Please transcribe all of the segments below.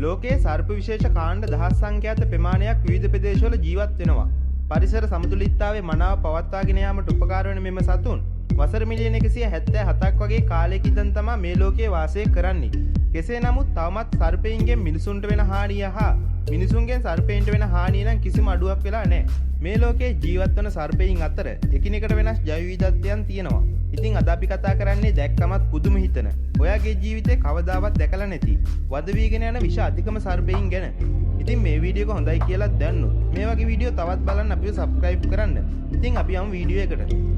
ලෝකයේ සර්ප විශේෂ කාණ්ඩ දහස් සංඛ්‍යාත ප්‍රමාණයක් විවිධ ප්‍රදේශවල ජීවත් වෙනවා. පරිසර සමතුලිතතාවයේ මනාව පවත්වාගෙන යාමට උපකාර වන මෙම සතුන් වසර මිලියන 177ක් වගේ කාලයක ඉඳන් තමයි මේ ලෝකයේ වාසය කරන්නේ. කෙසේ නමුත් තවමත් සර්පයින්ගෙන් මිනිසුන්ට වෙන හානිය හා මිනිසුන්ගෙන් සර්පයින්ට වෙන හානිය නම් කිසිම අඩුවක් වෙලා නැහැ. මේ ලෝකයේ ජීවත් වන සර්පයින් අතර එකිනෙකට වෙනස් ජෛව විවිධත්වයන් තියෙනවා. ඉතින් අද අපි කතා කරන්නේ දැක්කමත් පුදුම හිතන ඔයාගේ ජීවිතේ කවදාවත් දැකලා නැති වද වීගෙන යන විෂ අධිකම සර්පයින් ගැන. ඉතින් මේ වීඩියෝ එක හොඳයි කියලා දැන්නොත් මේ වගේ වීඩියෝ තවත් බලන්න අපිව සබ්ස්ක්‍රයිබ් කරන්න. ඉතින් අපි යමු වීඩියෝ එකට.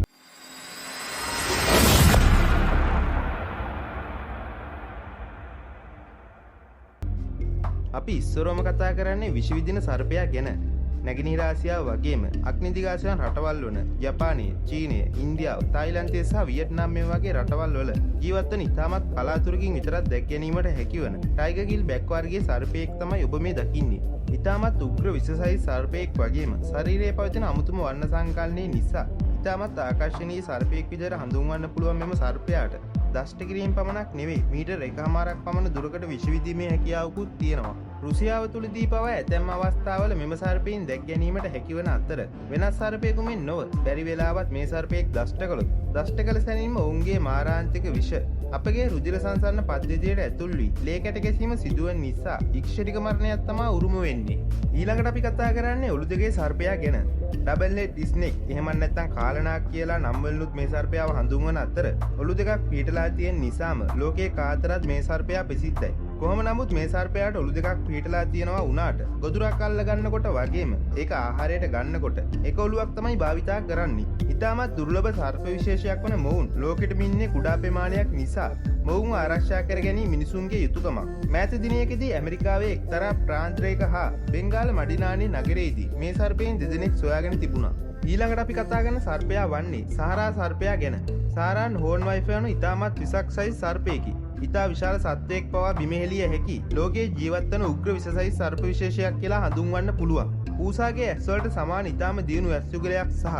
අපි ඉස්සරවම කතා කරන්නේ විෂ විදින සර්පයා ගැන. නැගෙනහිර ආසියාව වගේම අග්නිදිගාසයන් රටවල් වන ජපානය, චීනය, ඉන්දියාව, තායිලන්තය සහ වියට්නාම් මේ වගේ රටවල් වල ජීවත් වන ඉතාමත් කලාතුරකින් විතරක් දැක ගැනීමට හැකිවන ටයිගර් ගිල් බැක් වර්ගයේ සර්පයෙක් තමයි ඔබ මේ දකින්නේ. ඉතාමත් උග්‍ර විශේෂයි සර්පයෙක් වගේම ශරීරයේ පවතින අමුතුම වර්ණ සංකල්පය නිසා ඉතාමත් ආකර්ශනීය සර්පයෙක් විදිහට හඳුන්වන්න පුළුවන් මෙම සර්පයාට දෂ්ට කිරීම පමණක් නෙවෙයි මීටර් 1.5ක් පමණ දුරකට විෂ විදීමේ හැකියාවකුත් තියෙනවා. රුසියාව තුලදී පවා ඇතැම් අවස්ථාවල මෙම සර්පයින් දැක ගැනීමට හැකිවන අතර වෙනස් සර්පයෙකු මෙන් නොව බැරි වෙලාවත් මේ සර්පයෙක් දෂ්ට කළොත් දෂ්ට කළ සැනින්ම ඔවුන්ගේ මාරාන්තික විෂ අපගේ රුධිර සංසරණ පද්ධතියට ඇතුල් වී ලේ කැට ගැසීම සිදුවන නිසා ඉක්ෂණික මරණයක් තමයි උරුම වෙන්නේ. ඊළඟට අපි කතා කරන්නේ ඔලු දෙකේ සර්පයා ගැන. ඩබල් හෙඩ් ස්නේක් එහෙම නැත්නම් කාලනාක් කියලා නම් වලිනුත් මේ සර්පයාව හඳුන්වන අතර ඔලු දෙකක් පිටලා තියෙන නිසාම ලෝකේ කාතරත් මේ සර්පයා ප්‍රසිද්ධයි. කොහොම නමුත් මේ සර්පයාට ඔලු දෙකක් පිටලා තියෙනවා වුණාට ගොදුරක් අල්ල ගන්නකොට වගේම ඒක ආහාරයට ගන්නකොට එක ඔලුවක් තමයි භාවිතා කරන්නේ. ඉතාමත් දුර්ලභ සර්ප විශේෂයක් වන මොවුන් ලෝකෙටම ඉන්නේ කුඩා ප්‍රමාණයක් නිසා මොවුන් ආරක්ෂා කර ගැනීම මිනිසුන්ගේ යුතුයකමක්. මෑත දිනයකදී ඇමරිකාවේ එක්තරා ප්‍රාන්තයක හා බෙන්ගාල මඩිනානි නගරයේදී මේ සර්පයන් දෙදෙනෙක් සොයාගෙන තිබුණා. ඊළඟට අපි කතා කරන සර්පයා වන්නේ සහරා සර්පයා ගැන. සාරාන් හෝර්න්වයිෆ් යනු ඉතාමත් විසක් සයිස් සර්පයෙකි. ඉතා විශාල සත්වයෙක් පවා බිම හෙළිය හැකි ලෝකයේ ජීවත් වන උග්‍ර විෂ සයිස් සර්ප විශේෂයක් කියලා හඳුන්වන්න පුළුවන්. ඌසාගේ ඇස් වලට සමාන ඉතාම දියුණු ඇස් යුගලයක් සහ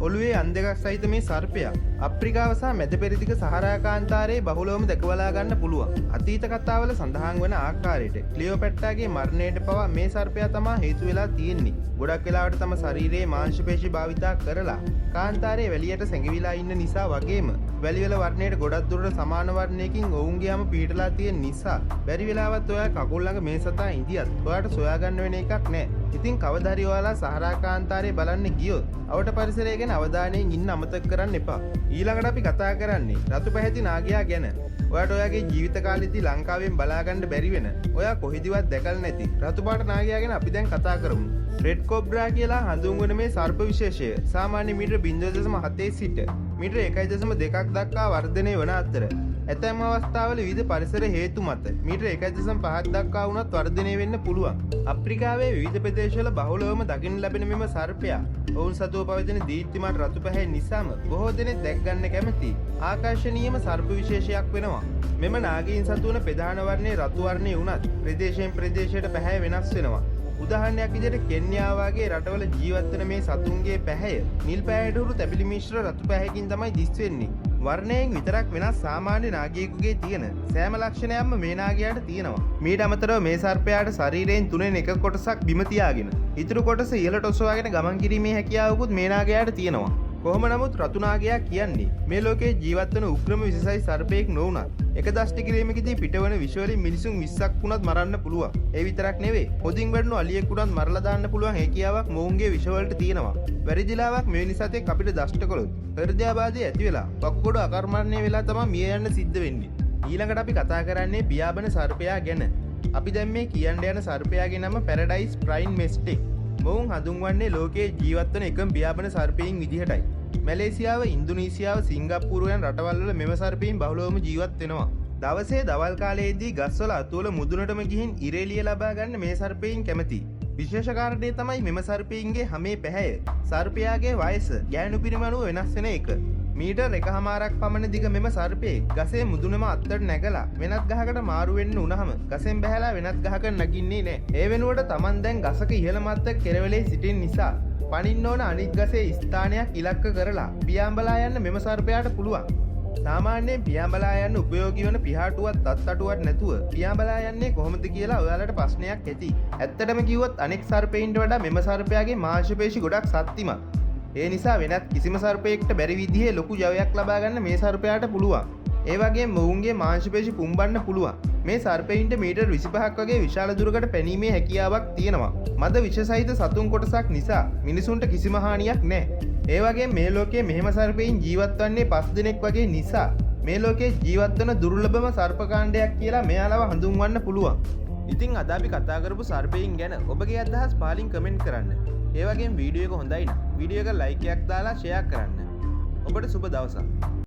ඔළුවේ අන් දෙකක් සහිත මේ සර්පයා අප්‍රිකාව සහ මැද පෙරදිග සහරා කාන්තාරයේ බහුලවම දැකබලා ගන්න පුළුවන්. අතීත කතාවල සඳහන් වන ආකාරයට ක්ලියෝපැට්‍රාගේ මරණයට පවා මේ සර්පයා තමයි හේතු වෙලා තියෙන්නේ. ගොඩක් වෙලාවට තම ශරීරයේ මාංශ පේශි භාවිතා කරලා කාන්තාරයේ වැලියට සැඟවිලා ඉන්න නිසා වගේම වැලිවල වර්ණයට ගොඩක් දුරට සමාන වර්ණයකින් ඔවුන්ගේ යම පිටලා තියෙන නිසා බැරි වෙලාවත් ඔයා කකුල් ළඟ මේ සතා ඉඳියත් ඔයාට සොයාගන්න වෙන එකක් නැහැ. ඉතින් කවදා හරි ඔයාලා සහරා කාන්තාරයේ බලන්න ගියොත් අවට පරිසරය ගැන අවධානයෙන් ඉන්න අමතක කරන්න එපා. ඊළඟට අපි කතා කරන්නේ රතු පැහැති නාගයා ගැන. ඔයාට ඔයාගේ ජීවිත කාලෙදී ලංකාවෙන් බලාගන්න බැරි වෙන ඔයා කොහෙදිවත් දැකලා නැති රතු පාට නාගයා ගැන අපි දැන් කතා කරමු. රෙඩ් කොබ්‍රා කියලා හඳුන්වන මේ සර්ප විශේෂය සාමාන්‍ය මීටර 0.7 සිට මීටර 1.2ක් දක්වා වර්ධනය වන අතර ඇතැම් අවස්ථාවල විවිධ පරිසර හේතු මත මීටර 1.5ක් දක්වා වුණත් වර්ධනය වෙන්න පුළුවන්. අප්‍රිකාවේ විවිධ ප්‍රදේශවල බහුලවම දකින්න ලැබෙන මෙම සර්පයා ඔවුන් සතුව පවතින දීප්තිමත් රතු පැහැ නිසාම බොහෝ දෙනෙක් දැක් ගන්න කැමති ආකර්ශනීයම සර්ප විශේෂයක් වෙනවා. මෙම නාගයින් සතු වන ප්‍රධාන වර්ණයේ රතු වර්ණය වුණත් ප්‍රදේශයෙන් ප්‍රදේශයට පැහැ වෙනස් වෙනවා. උදාහරණයක් විදිහට කෙන්යා වගේ රටවල ජීවත් වෙන මේ සතුන්ගේ පැහැය නිල් පැහැයට හුරු තැබිලි මිශ්‍ර රතු පැහැයකින් තමයි දිස් වෙන්නේ. වර්ණයෙන් විතරක් වෙනස් සාමාන්‍ය නාගයෙකුගේ තියෙන සෑම ලක්ෂණයක්ම මේ නාගයාට තියෙනවා. මීට අමතරව මේ සර්පයාට ශරීරයෙන් 3/1 කොටසක් බිම තියාගෙන ඉතුරු කොටස ඉහළට ඔසවාගෙන ගමන් කිරීමේ හැකියාවකුත් මේ නාගයාට තියෙනවා. කොහොම නමුත් රතු නාගයා කියන්නේ මේ ලෝකයේ ජීවත් වන උග්‍රම විශේෂයි සර්පයෙක් නොවුනත් එක දෂ්ට කිරීමකදී පිටවන විෂ වලින් මිනිසුන් 20ක් වුණත් මරන්න පුළුවන්. ඒ විතරක් නෙවෙයි හොදින් වැටුණු අලියෙක් උනත් මරලා දාන්න පුළුවන් හැකියාවක් මොවුන්ගේ විෂ වලට තියෙනවා. වැරදිලාවක් මේ නිසාතෙක් අපිට දෂ්ට කළොත් හෘදයාබාධය ඇති වෙලා වකුගඩු අකර්මණය වෙලා තමයි මිය යන්න සිද්ධ වෙන්නේ. ඊළඟට අපි කතා කරන්නේ පියාඹන සර්පයා ගැන. අපි දැන් මේ කියන්න යන සර්පයාගේ නම පැරඩයිස් ප්‍රයින් මෙස්ටික්. මොවුන් හඳුන්වන්නේ ලෝකයේ ජීවත් වන එකම පියාඹන සර්පයින් විදිහටයි. මැලේසියාව, ඉන්දුනීසියාව, සිංගප්පූරු යන රටවල් වල මෙම සර්පයින් බහුලවම ජීවත් වෙනවා. දවසේ දවල් කාලයේදී ගස්වල අතුවල මුදුනටම ගිහින් ඉරේලිය ලබා ගන්න මේ සර්පයින් කැමති. විශේෂ කාරණේ තමයි මෙම සර්පයින්ගේ හැමේ පැහැය. සර්පයාගේ වයස ගෑනු පිරිමණුව වෙනස් වෙන එක. මීටර් 1.5ක් පමණ දිග මෙම සර්පයේ ගසේ මුදුනම අත්තට නැගලා වෙනත් ගහකට මාරු වෙන්න උනහම ගසෙන් බැහැලා වෙනත් ගහකට නගින්නේ නැහැ. ඒ වෙනුවට Taman දැන් ගසක ඉහළ මට්ටක කෙරවලේ සිටින නිසා පනින්න ඕන අනිත් ගසේ ස්ථානයක් ඉලක්ක කරලා පියාඹලා යන්න මෙම සර්පයාට පුළුවන්. සාමාන්‍යයෙන් පියාඹලා යන්න උපයෝගී වන පිහාටුවත් අත්තටුවත් නැතුව පියාඹලා යන්නේ කොහොමද කියලා ඔයාලට ප්‍රශ්නයක් ඇති. ඇත්තටම කිව්වොත් අනෙක් සර්පයින්ට වඩා මෙම සර්පයාගේ මාංශපේශි ගොඩක් ශක්තිමත්. ඒ නිසා වෙනත් කිසිම සර්පයෙක්ට බැරි විදිහේ ලොකු ජවයක් ලබා ගන්න මේ සර්පයාට පුළුවන්. ඒ වගේම මොවුන්ගේ මාංශපේශි පුම්බන්න පුළුවන්. මේ සර්පයින්ට මීටර් 25ක් වගේ විශාල දුරකට පැනීමේ හැකියාවක් තියෙනවා. මද විෂ සහිත සතුන් කොටසක් නිසා මිනිසුන්ට කිසිම හානියක් නැහැ. ඒ වගේ මේ ලෝකයේ මෙහෙම සර්පයින් ජීවත් වන්නේ 5 දිනක් වගේ නිසා මේ ලෝකයේ ජීවත් වන දුර්ලභම සර්පකාණ්ඩයක් කියලා මෙයාලව හඳුන්වන්න පුළුවන්. ඉතින් අද අපි කතා කරපු සර්පයින් ගැන ඔබගේ අදහස් පහලින් කමෙන්ට් කරන්න. ඒ වගේම වීඩියෝ එක හොඳයි නම් වීඩියෝ එක ලයික් එකක් දාලා ෂෙයා කරන්න. ඔබට සුබ දවසක්.